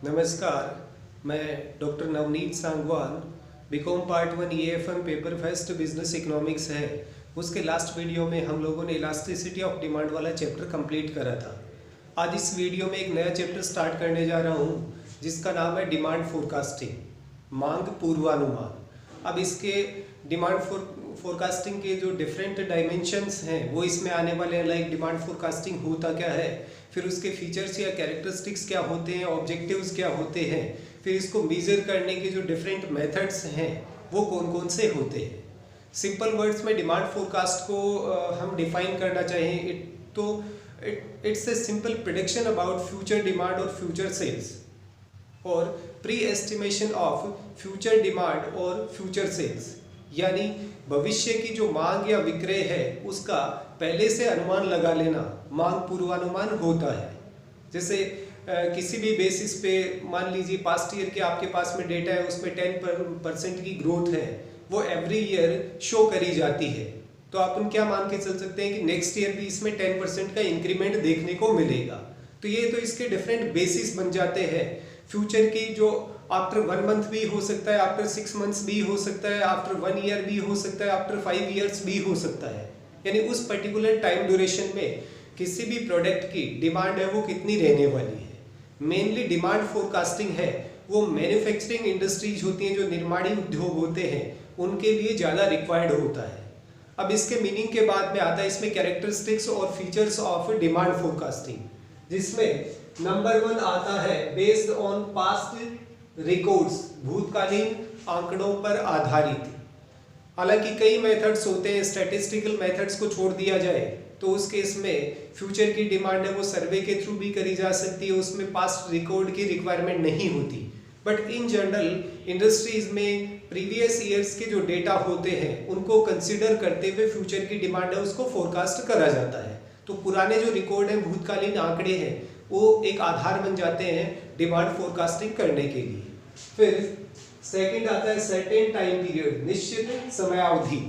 नमस्कार, मैं doctor Navneet Sangwan. BCom part 1 EFM paper first business economics है। उसके लास्ट वीडियो में हम लोगों ने इलास्टिसिटी ऑफ डिमांड वाला चैप्टर कंप्लीट करा था। आज इस वीडियो में एक नया चैप्टर स्टार्ट करने जा रहा हूँ जिसका नाम है डिमांड फोरकास्टिंग, मांग पूर्वानुमान। अब इसके डिमांड फोरकास्टिंग के जो डिफरेंट डायमेंशंस हैं वो इसमें आने वाले हैं। लाइक डिमांड फोरकास्टिंग होता क्या है, फिर उसके फीचर्स या कैरेक्टरिस्टिक्स क्या होते हैं, ऑब्जेक्टिव्स क्या होते हैं, फिर इसको मेजर करने के जो डिफरेंट मेथड्स हैं वो कौन कौन से होते हैं। सिंपल वर्ड्स में डिमांड फोरकास्ट को हम डिफाइन करना चाहें it's a simple prediction about future demand और फ्यूचर सेल्स और pre estimation of future demand और फ्यूचर सेल्स, यानी भविष्य की जो मांग या विक्रय है उसका पहले से अनुमान लगा लेना मांग पूर्वानुमान होता है। जैसे किसी भी बेसिस पे मान लीजिए पास्ट ईयर के आपके पास में डेटा है, उसमें 10% की ग्रोथ है, वो एवरी ईयर शो करी जाती है, तो अपन क्या मान के चल सकते हैं कि नेक्स्ट ईयर भी इसमें 10% का इंक्रीमेंट देखने को मिलेगा। तो ये तो इसके डिफरेंट बेसिस बन जाते हैं। फ्यूचर की जो आफ्टर 1 मंथ भी हो सकता है, आफ्टर 6 मंथ्स भी हो सकता है, आफ्टर 1 ईयर भी हो सकता है, आफ्टर 5 ईयर्स भी हो सकता है। यानी उस पर्टिकुलर टाइम ड्यूरेशन में किसी भी प्रोडक्ट की डिमांड है वो कितनी रहने वाली है। मेनली डिमांड फोरकास्टिंग है वो मैन्युफैक्चरिंग इंडस्ट्रीज होती हैं, जो निर्माणी उद्योग होते हैं, उनके लिए ज़्यादा रिक्वायर्ड होता है। अब इसके मीनिंग के बाद में आता है इसमें कैरेक्टरिस्टिक्स और फीचर्स ऑफ डिमांड फोरकास्टिंग, जिसमें नंबर 1 आता है बेस्ड ऑन पास्ट रिकॉर्ड्स, भूतकालीन आंकड़ों पर आधारित। हालांकि कई मेथड्स होते हैं, स्टैटिस्टिकल मेथड्स को छोड़ दिया जाए तो उस केस में फ्यूचर की डिमांड है वो सर्वे के थ्रू भी करी जा सकती है, उसमें पास्ट रिकॉर्ड की रिक्वायरमेंट नहीं होती। बट इन जनरल इंडस्ट्रीज में प्रीवियस ईयर्स के जो डेटा होते हैं उनको कंसिडर करते हुए फ्यूचर की डिमांड है उसको फोरकास्ट करा जाता है। तो पुराने जो रिकॉर्ड हैं, भूतकालीन आंकड़े हैं, वो एक आधार बन जाते हैं डिमांड फोरकास्टिंग करने के लिए। फिर सेकंड आता है सर्टेन टाइम पीरियड, निश्चित समयावधि।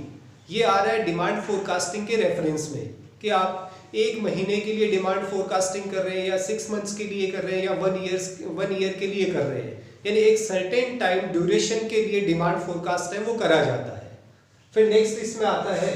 ये आ रहा है डिमांड फोरकास्टिंग के रेफरेंस में कि आप 1 महीने के लिए डिमांड फोरकास्टिंग कर रहे हैं या 6 मंथ्स के लिए कर रहे हैं या 1 ईयर के लिए कर रहे हैं, यानी एक सर्टेन टाइम ड्यूरेशन के लिए डिमांड फोरकास्ट है वो करा जाता है। फिर नेक्स्ट इसमें आता है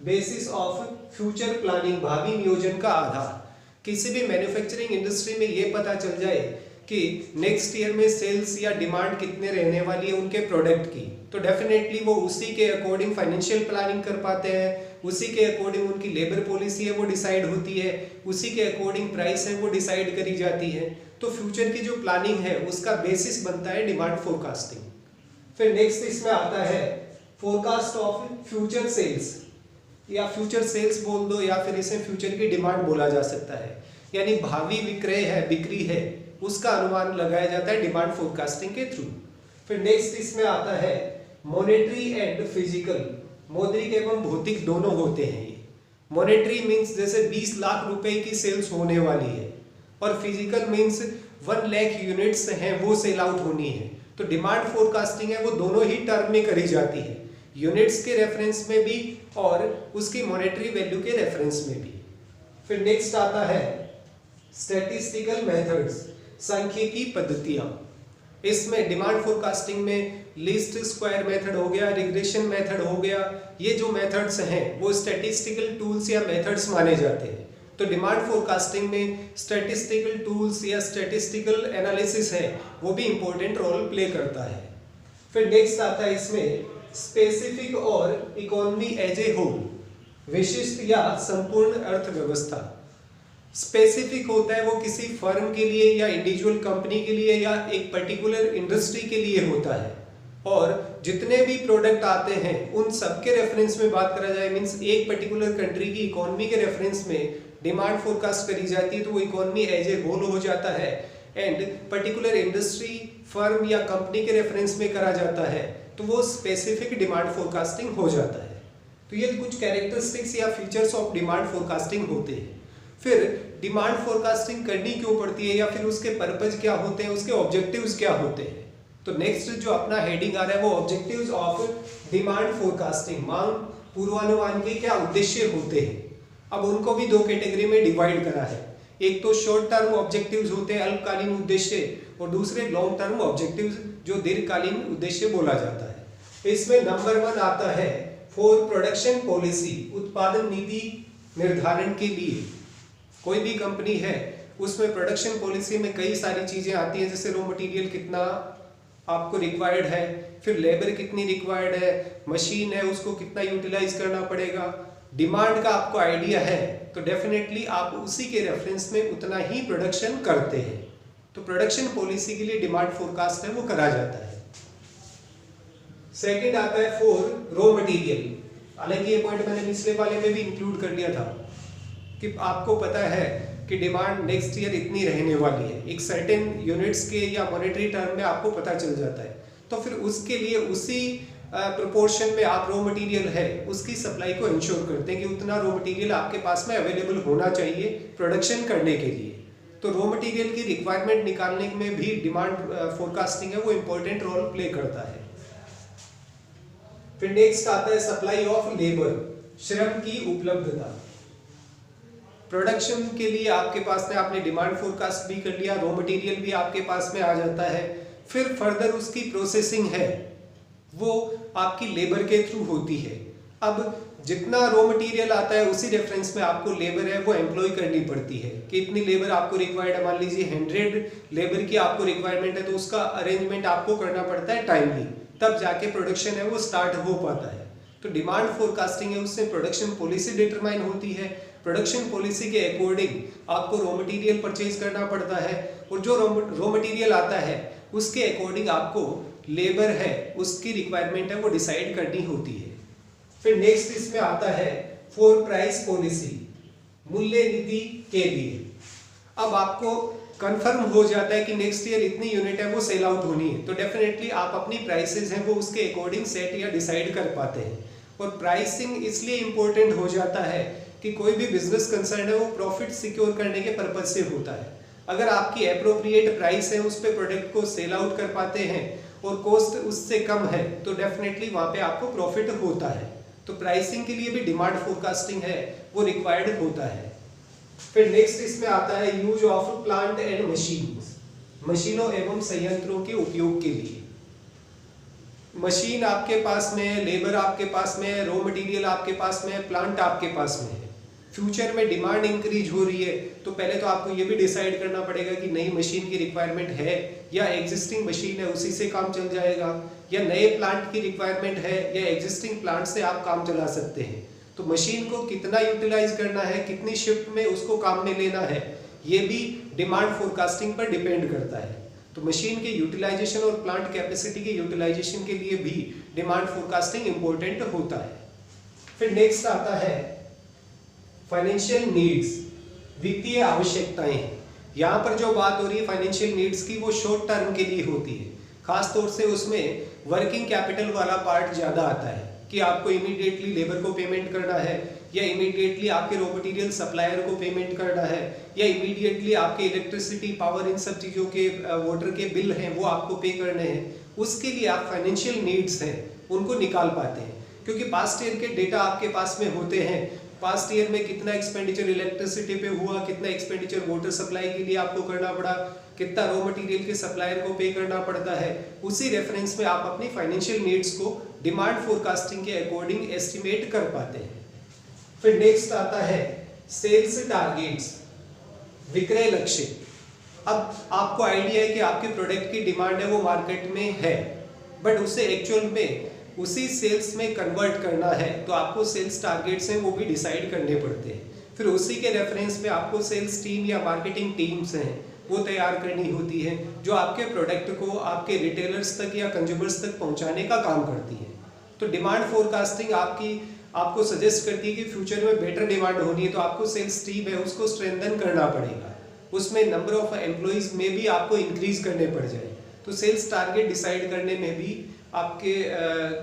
बेसिस ऑफ फ्यूचर प्लानिंग, भावी नियोजन का आधार। किसी भी मैन्युफैक्चरिंग इंडस्ट्री में ये पता चल जाए कि नेक्स्ट ईयर में सेल्स या डिमांड कितने रहने वाली है उनके प्रोडक्ट की, तो डेफिनेटली वो उसी के अकॉर्डिंग फाइनेंशियल प्लानिंग कर पाते हैं, उसी के अकॉर्डिंग उनकी लेबर पॉलिसी है वो डिसाइड होती है, उसी के अकॉर्डिंग प्राइस है वो डिसाइड करी जाती है। तो फ्यूचर की जो प्लानिंग है उसका बेसिस बनता है डिमांड फोरकास्टिंग। फिर नेक्स्ट इसमें आता है फोरकास्ट ऑफ फ्यूचर सेल्स, या फ्यूचर सेल्स बोल दो या फिर इसे फ्यूचर की डिमांड बोला जा सकता है, यानी भावी विक्रय है, बिक्री है, उसका अनुमान लगाया जाता है डिमांड फोरकास्टिंग के थ्रू। फिर नेक्स्ट इसमें आता है मॉनेटरी एंड फिजिकल, मौद्रिक एवं भौतिक दोनों होते हैं ये। मॉनेटरी मींस जैसे 20 लाख रुपए की सेल्स होने वाली है, और फिजिकल मींस 1 लाख यूनिट्स हैं वो सेल आउट होनी है। तो डिमांड फोरकास्टिंग है वो दोनों ही टर्म में करी जाती है, यूनिट्स के रेफरेंस में भी और उसकी मॉनेटरी वैल्यू के रेफरेंस में भी। फिर नेक्स्ट आता है स्टैटिस्टिकल मेथड्स, सांख्यिकी पद्धतियां। इसमें डिमांड फोरकास्टिंग में लीस्ट स्क्वायर मेथड हो गया, रिग्रेशन मेथड हो गया, ये जो मेथड्स हैं वो स्टैटिस्टिकल टूल्स या मेथड्स माने जाते हैं। तो डिमांड फोरकास्टिंग में स्टैटिस्टिकल टूल्स या स्टैटिस्टिकल एनालिसिस है वो भी इंपॉर्टेंट रोल प्ले करता है। फिर नेक्स्ट आता है इसमें स्पेसिफिक और इकोनॉमी एज ए होल, विशिष्ट या संपूर्ण अर्थव्यवस्था। स्पेसिफिक होता है वो किसी फर्म के लिए या इंडिविजुअल कंपनी के लिए या एक पर्टिकुलर इंडस्ट्री के लिए होता है, और जितने भी प्रोडक्ट आते हैं उन सब के रेफरेंस में बात करा जाए, मींस एक पर्टिकुलर कंट्री की इकोनॉमी के रेफरेंस में डिमांड फोरकास्ट करी जाती है तो वो इकोनॉमी एज ए होल हो जाता है, एंड पर्टिकुलर इंडस्ट्री, फर्म या कंपनी के रेफरेंस में करा जाता है तो वो स्पेसिफिक डिमांड फोरकास्टिंग हो जाता है। तो ये कुछ कैरेक्टरिस्टिक्स या फीचर्स ऑफ डिमांड फोरकास्टिंग होते हैं। फिर डिमांड फोरकास्टिंग करनी क्यों पड़ती है या फिर उसके पर्पज क्या होते हैं, उसके ऑब्जेक्टिव्स क्या होते हैं। तो नेक्स्ट जो अपना हेडिंग आ रहा है वो ऑब्जेक्टिव्स ऑफ डिमांड फोरकास्टिंग, मांग पूर्वानुमान के क्या उद्देश्य होते हैं। अब उनको भी 2 कैटेगरी में डिवाइड करा है। एक तो शॉर्ट टर्म ऑब्जेक्टिव्स होते हैं, अल्पकालीन उद्देश्य, और दूसरे लॉन्ग टर्म ऑब्जेक्टिव्स जो दीर्घकालीन उद्देश्य बोला जाता है। इसमें नंबर 1 आता है फॉर प्रोडक्शन पॉलिसी, उत्पादन नीति निर्धारण के लिए। कोई भी कंपनी है उसमें प्रोडक्शन पॉलिसी में कई सारी चीजें आती हैं, जैसे रॉ मटेरियल कितना आपको रिक्वायर्ड है, फिर लेबर कितनी रिक्वायर्ड है, मशीन है उसको कितना यूटिलाइज करना पड़ेगा, डिमांड का आपको आइडिया है तो डेफिनेटली आप उसी के रेफरेंस में उतना ही प्रोडक्शन करते हैं। तो प्रोडक्शन पॉलिसी के लिए डिमांड फोरकास्ट है वो करा जाता है। सेकंड आता है फॉर रॉ मटेरियल। हालांकि ये पॉइंट मैंने पिछले वाले में भी इंक्लूड कर लिया था कि आपको पता है कि डिमांड नेक्स्ट ईयर इतनी रहने वाली है, एक सर्टेन यूनिट्स के या मॉनेटरी टर्म में आपको पता चल जाता है। तो फिर उसके लिए उसी प्रोपोर्शन में आप रॉ मटेरियल है उसकी सप्लाई को इंश्योर करते हैं कि उतना रॉ मटेरियल आपके पास में अवेलेबल होना चाहिए प्रोडक्शन करने के लिए। तो रॉ मटेरियल की रिक्वायरमेंट निकालने में भी डिमांड फोरकास्टिंग है वो इंपॉर्टेंट रोल प्ले करता है। फिर नेक्स्ट आता है सप्लाई ऑफ लेबर, श्रम की उपलब्धता। प्रोडक्शन के लिए आपके पास में आपने डिमांड फोरकास्ट भी कर लिया, रॉ मटेरियल भी आपके पास में आ जाता है। फिर फर्दर उसकी प्रोसेसिंग है वो आपकी लेबर के थ्रू होती है। अब जितना रॉ मटेरियल आता है उसी रेफरेंस में आपको लेबर है वो एम्प्लॉय करनी पड़ती है कि इतनी लेबर आपको रिक्वायर्ड है। मान लीजिए 100 लेबर की आपको रिक्वायरमेंट है तो उसका अरेंजमेंट आपको करना पड़ता है टाइमली, तब जाके प्रोडक्शन है वो स्टार्ट हो पाता है। तो डिमांड फोरकास्टिंग है उससे प्रोडक्शन पॉलिसी डिटरमाइन होती है। प्रोडक्शन पॉलिसी के अकॉर्डिंग आपको रॉ मटेरियल परचेज करना पड़ता है और जो रॉ मटेरियल आता है उसके अकॉर्डिंग आपको लेबर है उसकी रिक्वायरमेंट है वो डिसाइड करनी होती है। फिर नेक्स्ट इसमें आता है फॉर प्राइस पॉलिसी, मूल्य नीति के लिए। अब आपको कंफर्म हो जाता है कि नेक्स्ट ईयर इतनी यूनिट है वो सेल आउट होनी है तो डेफिनेटली आप अपनी प्राइसेस हैं वो उसके अकॉर्डिंग सेट या डिसाइड कर पाते हैं। और प्राइसिंग इसलिए इंपॉर्टेंट हो जाता है कि कोई भी बिजनेस कंसर्न है वो प्रॉफिट सिक्योर करने के पर्पज से होता है। अगर आपकी एप्रोप्रिएट प्राइस है उस पे प्रोडक्ट को सेल आउट कर पाते हैं और कॉस्ट उससे कम है तो डेफिनेटली वहां पे आपको प्रॉफिट होता है। तो प्राइसिंग के लिए भी डिमांड फोरकास्टिंग है वो रिक्वायर्ड होता है। फिर नेक्स्ट इसमें आता है use of plant and machines, मशीनों एवं संयंत्रों के उपयोग के लिए। मशीन आपके पास में है, लेबर आपके पास में है, रॉ मटेरियल आपके पास में है, प्लांट आपके पास में है। फ्यूचर में डिमांड इंक्रीज हो रही है तो पहले तो आपको ये भी डिसाइड करना पड़ेगा कि नई मशीन की रिक्वायरमेंट है या एग्जिस्टिंग मशीन है उसी से काम चल जाएगा, या नए प्लांट की रिक्वायरमेंट है या एग्जिस्टिंग प्लांट से आप काम चला सकते हैं। तो मशीन को कितना यूटिलाइज करना है, कितनी शिफ्ट में उसको काम में लेना है, ये भी डिमांड फोरकास्टिंग पर डिपेंड करता है। तो मशीन के यूटिलाइजेशन और प्लांट कैपेसिटी के यूटिलाइजेशन के लिए भी डिमांड फोरकास्टिंग इंपॉर्टेंट होता है। फिर नेक्स्ट आता है फाइनेंशियल नीड्स, वित्तीय आवश्यकताएं। यहाँ पर जो बात हो रही है फाइनेंशियल नीड्स की वो शॉर्ट टर्म के लिए होती है, खास तौर से उसमें वर्किंग कैपिटल वाला पार्ट ज़्यादा आता है कि आपको इमीडिएटली लेबर को पेमेंट करना है या इमीडिएटली आपके रॉ मटेरियल सप्लायर को पेमेंट करना है या इमीडिएटली आपके इलेक्ट्रिसिटी पावर इन सब चीज़ों के वाटर के बिल हैं वो आपको पे करने हैं। उसके लिए आप फाइनेंशियल नीड्स हैं उनको निकाल पाते हैं क्योंकि पास्ट ईयर के डेटा आपके पास में होते हैं। पास्ट ईयर में कितना एक्सपेंडिचर इलेक्ट्रिसिटी पे हुआ, कितना एक्सपेंडिचर वाटर सप्लाई के लिए आपको करना पड़ा, कितना रॉ मटेरियल के सप्लायर को पे करना पड़ता है, उसी रेफरेंस में आप अपनी फाइनेंशियल नीड्स को डिमांड फोरकास्टिंग के अकॉर्डिंग एस्टिमेट कर पाते हैं। फिर नेक्स्ट आता है सेल्स टारगेट्स, विक्रय लक्ष्य। अब आपको आइडिया है कि आपके प्रोडक्ट की डिमांड है वो मार्केट में है बट उसे एक्चुअल में उसी सेल्स में कन्वर्ट करना है तो आपको सेल्स टारगेट्स हैं वो भी डिसाइड करने पड़ते हैं। फिर उसी के रेफरेंस में आपको सेल्स टीम या मार्केटिंग टीम्स हैं वो तैयार करनी होती है जो आपके प्रोडक्ट को आपके रिटेलर्स तक या कंज्यूमर्स तक पहुंचाने का काम करती है। तो डिमांड फोरकास्टिंग आपको सजेस्ट करती है कि फ्यूचर में बेटर डिमांड होनी है तो आपको सेल्स टीम है उसको स्ट्रेंथन करना पड़ेगा, उसमें नंबर ऑफ एम्प्लॉइज में भी आपको इंक्रीज करने पड़ जाए। तो सेल्स टारगेट डिसाइड करने में भी आपके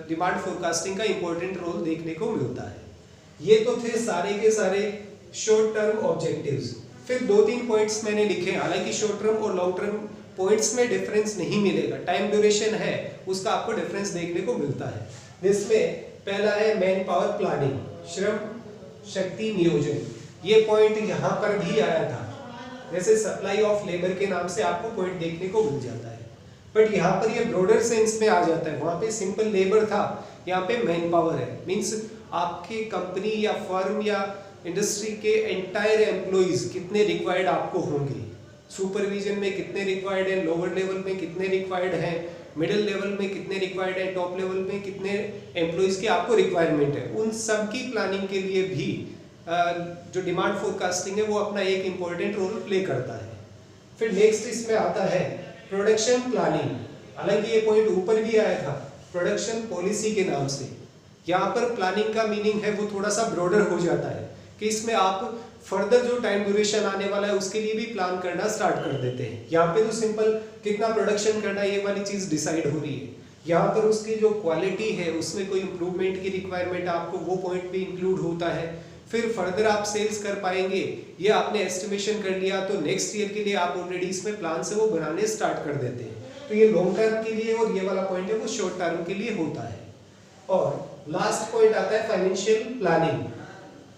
डिमांड फोरकास्टिंग का इंपॉर्टेंट रोल देखने को मिलता है। ये तो थे सारे के सारे शॉर्ट टर्म ऑब्जेक्टिव्स। फिर 2-3 पॉइंट्स मैंने लिखे, हालांकि शॉर्ट टर्म और लॉन्ग टर्म पॉइंट्स में डिफरेंस नहीं मिलेगा, टाइम ड्यूरेशन है उसका आपको डिफरेंस देखने को मिलता है। जिसमें पहला है man power planning, Shram Shakti नियोजन। ये पॉइंट यहाँ पर भी आया था जैसे सप्लाई ऑफ लेबर के नाम से आपको पॉइंट देखने को मिल जाता है। बट यहाँ पर ये ब्रॉडर सेंस में आ जाता है, वहाँ पे सिंपल लेबर था, यहाँ पे मैन पावर है। मीन्स आपके कंपनी या फर्म या इंडस्ट्री के एंटायर एम्प्लॉइज कितने रिक्वायर्ड आपको होंगे, सुपरविजन में कितने रिक्वायर्ड हैं, लोअर लेवल में कितने रिक्वायर्ड हैं, मिडिल लेवल में कितने रिक्वायर्ड हैं, टॉप लेवल में कितने एम्प्लॉइज की आपको रिक्वायरमेंट है, उन सब की प्लानिंग के लिए भी जो डिमांड फोरकास्टिंग है वो अपना एक इम्पोर्टेंट रोल प्ले करता है। फिर नेक्स्ट इसमें आता है प्रोडक्शन प्लानिंग। हालांकि ये पॉइंट ऊपर भी आया था प्रोडक्शन पॉलिसी के नाम से, यहाँ पर प्लानिंग का मीनिंग है वो थोड़ा सा ब्रॉडर हो जाता है कि इसमें आप फर्दर जो टाइम ड्यूरेशन आने वाला है उसके लिए भी प्लान करना स्टार्ट कर देते हैं। यहाँ पे तो सिंपल कितना प्रोडक्शन करना है ये वाली चीज डिसाइड हो रही है, यहाँ पर उसकी जो क्वालिटी है उसमें कोई इंप्रूवमेंट की रिक्वायरमेंट आपको वो पॉइंट भी इंक्लूड होता है। फिर फर्दर आप सेल्स कर पाएंगे ये आपने एस्टिमेशन कर लिया तो नेक्स्ट ईयर के लिए आप ऑलरेडी इसमें प्लान से वो बनाने स्टार्ट कर देते हैं। तो ये लॉन्ग टर्म के लिए और ये वाला पॉइंट है वो शॉर्ट टर्म के लिए होता है। और लास्ट पॉइंट आता है फाइनेंशियल प्लानिंग।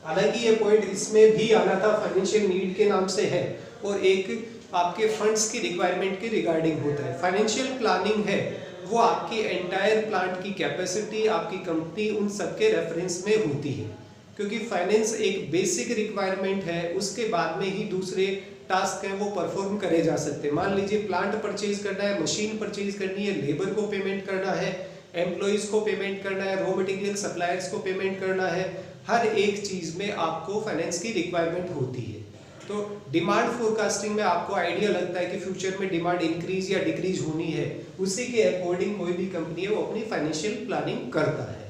हालांकि ये पॉइंट इसमें भी आना था, फाइनेंशियल नीड के नाम से है और एक आपके फंड्स की रिक्वायरमेंट के रिगार्डिंग होता है। फाइनेंशियल प्लानिंग है वो आपकी एंटायर प्लांट की कैपेसिटी, आपकी कंपनी, उन सबके रेफरेंस में होती है, क्योंकि फाइनेंस एक बेसिक रिक्वायरमेंट है, उसके बाद में ही दूसरे टास्क हैं वो परफॉर्म करे जा सकते हैं। मान लीजिए प्लांट परचेज करना है, मशीन परचेज करनी है, लेबर को पेमेंट करना है, एम्प्लॉइज को पेमेंट करना है, रॉ मटेरियल सप्लायर्स को पेमेंट करना है, हर एक चीज में आपको फाइनेंस की रिक्वायरमेंट होती है। तो डिमांड फोरकास्टिंग में आपको आइडिया लगता है कि फ्यूचर में डिमांड इंक्रीज या डिक्रीज होनी है, उसी के अकॉर्डिंग कोई भी कंपनी है वो अपनी फाइनेंशियल प्लानिंग करता है।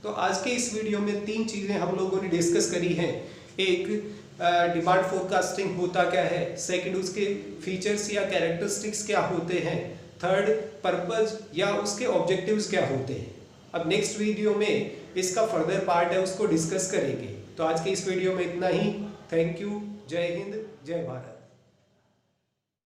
तो आज के इस वीडियो में 3 चीजें हम लोगों ने डिस्कस करी हैं। एक, डिमांड फोरकास्टिंग होता क्या है, सेकंड उसके फीचर्स या कैरेक्टरिस्टिक्स क्या होते हैं, थर्ड पर्पस या उसके ऑब्जेक्टिव्स क्या होते हैं। अब नेक्स्ट वीडियो में इसका फर्दर पार्ट है उसको डिस्कस करेंगे। तो आज के इस वीडियो में इतना ही। Thank you. जय हिंद, जय भारत।